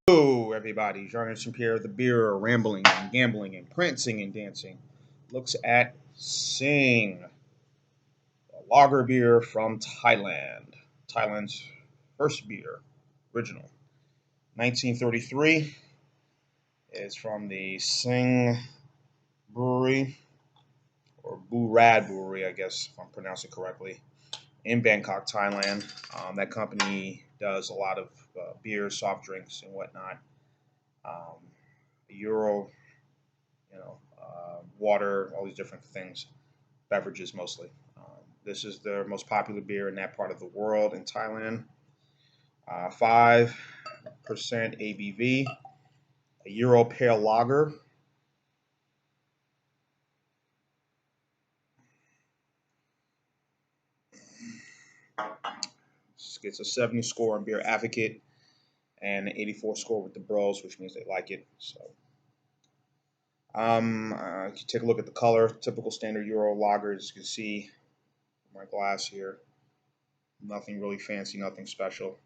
Hello, everybody. Jean Pierre, the beer, rambling and gambling and prancing and dancing, looks at Sing, a lager beer from Thailand. Thailand's first beer, original. 1933 is from the Sing Brewery, or Burad Brewery, I guess, if I'm pronouncing it correctly, in Bangkok, Thailand. That company does a lot of beer, soft drinks, and whatnot. Um, Euro water, all these different things, beverages mostly. This is the most popular beer in that part of the world in Thailand. 5% ABV, a Euro Pale Lager. Gets a 70 score on Beer Advocate and an 84 score with the Bros, which means they like it. So, you take a look at the color. Typical standard Euro lager, as you can see, my glass here. Nothing really fancy, nothing special.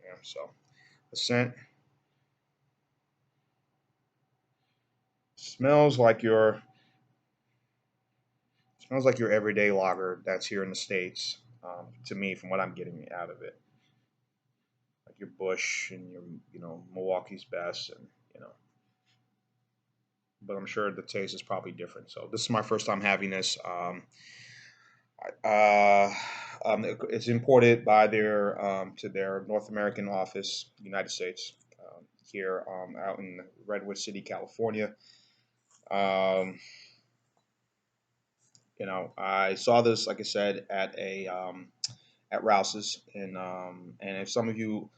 Yeah, so the scent smells like your everyday lager that's here in the states. To me, from what I'm getting out of it, like your Bush and your Milwaukee's Best, and you know. But I'm sure the taste is probably different. So this is my first time having this. It's imported by their to their North American office, United States, here out in Redwood City, California. Um, I saw this, like I said, at Rouse's, and if some of you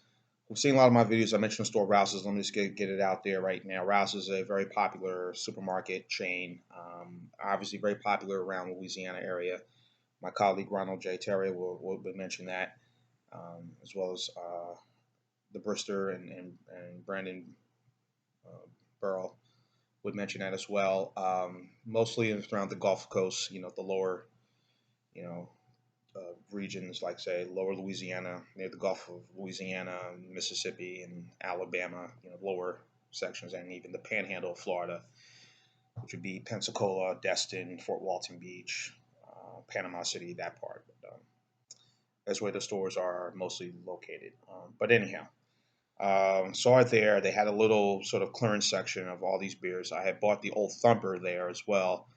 who've seen a lot of my videos, I mentioned the store Rouse's. Let me just get it out there right now. Rouse's is a very popular supermarket chain, obviously very popular around Louisiana area. My colleague Ronald J. Terry will mention that, as well as the Brister and Brandon uh, Burrell would mention that as well. Mostly around the Gulf Coast, the lower, you know, regions like say lower Louisiana, near the Gulf of Louisiana, Mississippi, and Alabama, lower sections, and even the Panhandle of Florida, which would be Pensacola, Destin, Fort Walton Beach, Panama City, that part. That's where the stores are mostly located. But anyhow, saw it there. They had a little sort of clearance section of all these beers. I had bought the Old Thumper there as well,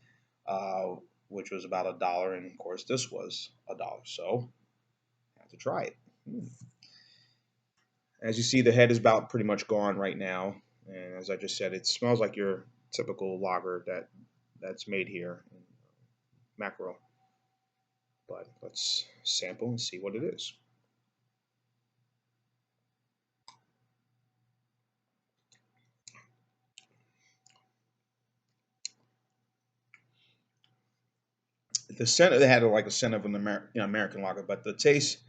uh, which was about $1, and of course this was $1. So I had to try it. As you see, the head is about pretty much gone right now, and as I just said, it smells like your typical lager that's made here in mackerel. But let's sample and see what it is. The scent, they had like a scent of an American lager, but the taste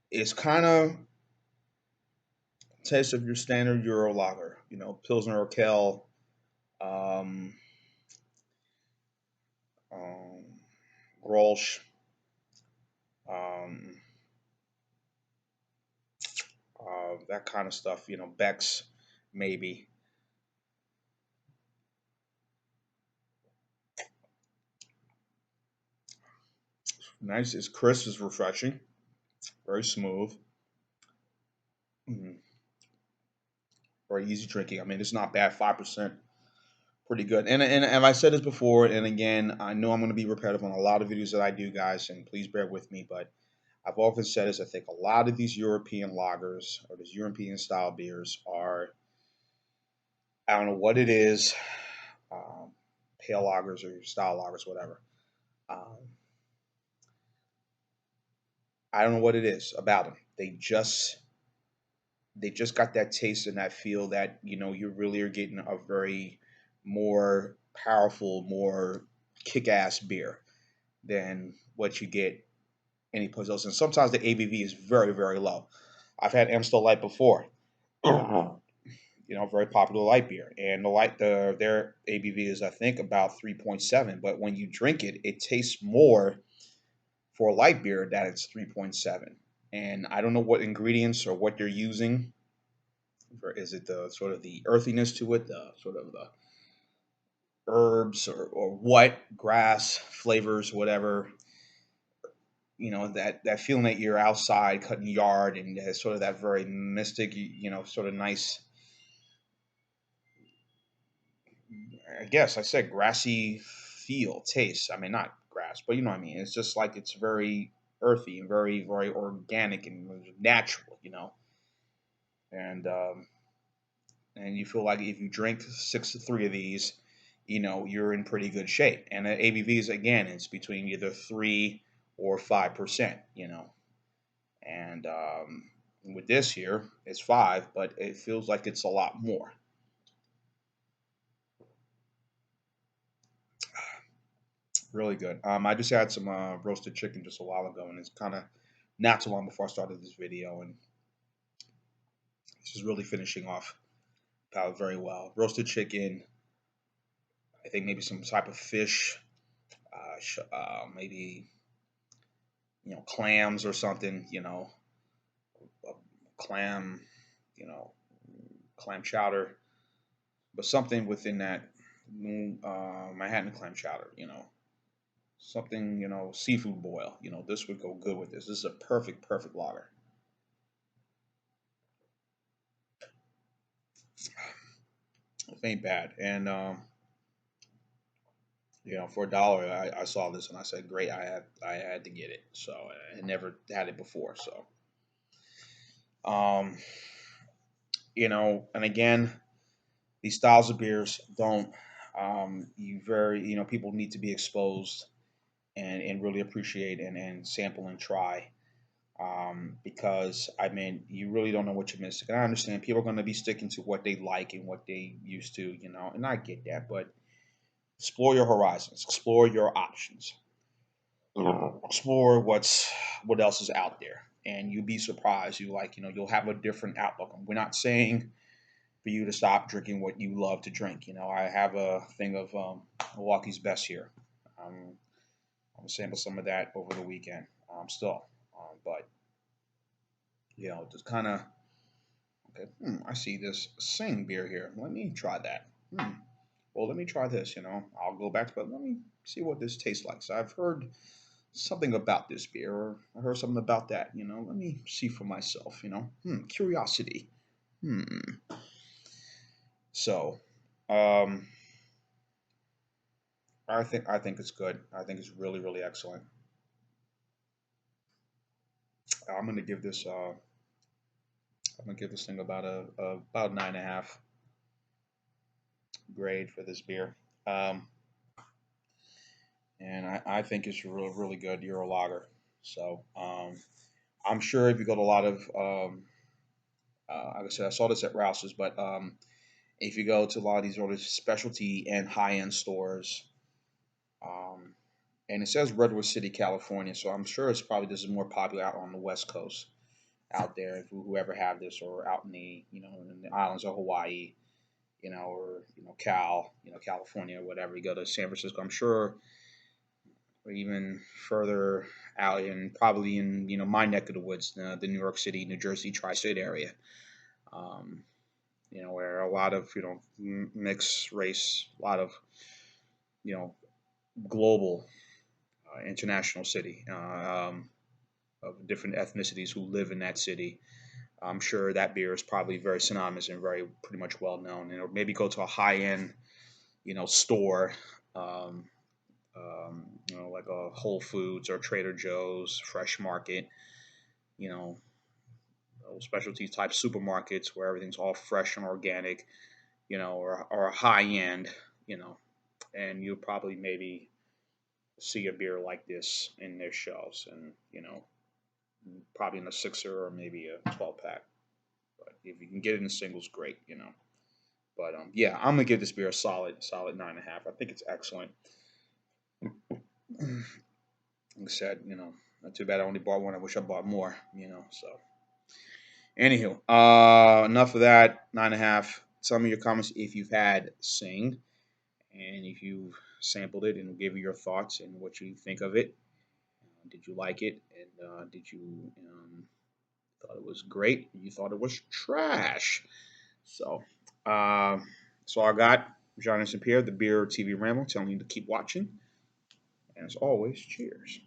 is kind of taste of your standard Euro lager. Pilsner Urquell, um, um, Grolsch, um, that kind of stuff. Beck's maybe. Nice. It's crisp. It's refreshing. Very smooth. Mm, very easy drinking. I mean, it's not bad. 5%. Pretty good. And I said this before, and again, I know I'm going to be repetitive on a lot of videos that I do, guys, and please bear with me. But I've often said this. I think a lot of these European lagers or these European style beers are, I don't know what it is, um, pale lagers or style lagers, whatever. Um, I don't know what it is about them. They just got that taste and that feel that you really are getting a very more powerful, more kick-ass beer than what you get anyplace else. And sometimes the ABV is very, very low. I've had Amstel Light before, very popular light beer, and their ABV is I think about 3.7. But when you drink it, it tastes more for a light beer that it's 3.7. And I don't know what ingredients or what you're using. Or is it the sort of the earthiness to it, the sort of the herbs or what grass flavors, whatever, that feeling that you're outside cutting yard and has sort of that very mystic, sort of nice, I guess I said grassy feel, taste. I mean, not grass, but you know what I mean. It's just like it's very earthy and very, very organic and natural, and and you feel like if you drink 6 to 3 of these, you're in pretty good shape. And the ABVs again, it's between either 3 or 5%, and with this here, it's 5, but it feels like it's a lot more. Really good. I just had some roasted chicken just a while ago, and it's kind of not too long before I started this video, and this is really finishing off palate very well. Roasted chicken, I think maybe some type of fish, maybe clams or something, a clam, you know, clam chowder, but something within that Manhattan clam chowder, something, seafood boil. This would go good with this. This is a perfect, perfect lager. It ain't bad. And for $1, I saw this and I said, great. I had to get it. So I had never had it before. So um, and again, these styles of beers don't. People need to be exposed and really appreciate and sample and try, because I mean you really don't know what you're missing. And I understand people are going to be sticking to what they like and what they used to, and I get that. But explore your horizons, explore your options, explore what else is out there, and you'll be surprised. You'll have a different outlook. We're not saying for you to stop drinking what you love to drink. I have a thing of Milwaukee's Best here. Um, I'm gonna sample some of that over the weekend. Still, but just kind of okay. I see this Sing beer here. Let me try that. Well, let me try this. I'll go back, but let me see what this tastes like. So I've heard something about this beer, or I heard something about that. Let me see for myself. Curiosity. Hmm. So, um, I think it's good. I think it's really, really excellent. I'm gonna give this. I'm gonna give this thing about 9.5 grade for this beer. Um, and I think it's really, really good Euro lager. So I'm sure if you go to a lot of, like I said, I saw this at Rouse's, but if you go to a lot of these other specialty and high end stores, um, and it says Redwood City, California, so I'm sure it's probably this is more popular out on the West Coast out there. If whoever have this, or out in the in the islands of Hawaii, or Cal, California, whatever. You go to San Francisco, I'm sure, or even further out in probably in my neck of the woods, the New York City, New Jersey, tri-state area, um, where a lot of mixed race, a lot of you know global, international city, of different ethnicities who live in that city. I'm sure that beer is probably very synonymous and very pretty much well known. Or maybe go to a high end, store, um, like a Whole Foods or Trader Joe's, Fresh Market, you know, those specialty type supermarkets where everything's all fresh and organic, or high end, you know, and you'll probably maybe see a beer like this in their shelves, and probably in a sixer or maybe a 12 pack. But if you can get it in singles, great. But yeah, I'm gonna give this beer a solid 9.5. I think it's excellent. Like I said, not too bad. I only bought one. I wish I bought more. So, anywho, enough of that. 9.5. Tell me your comments if you've had Sing, and if you've sampled it, and give me your thoughts and what you think of it. Did you like it? And did you thought it was great. You thought it was trash. So, uh, so I got John and Pierre, the Beer TV Ramble, telling you to keep watching. And as always, cheers.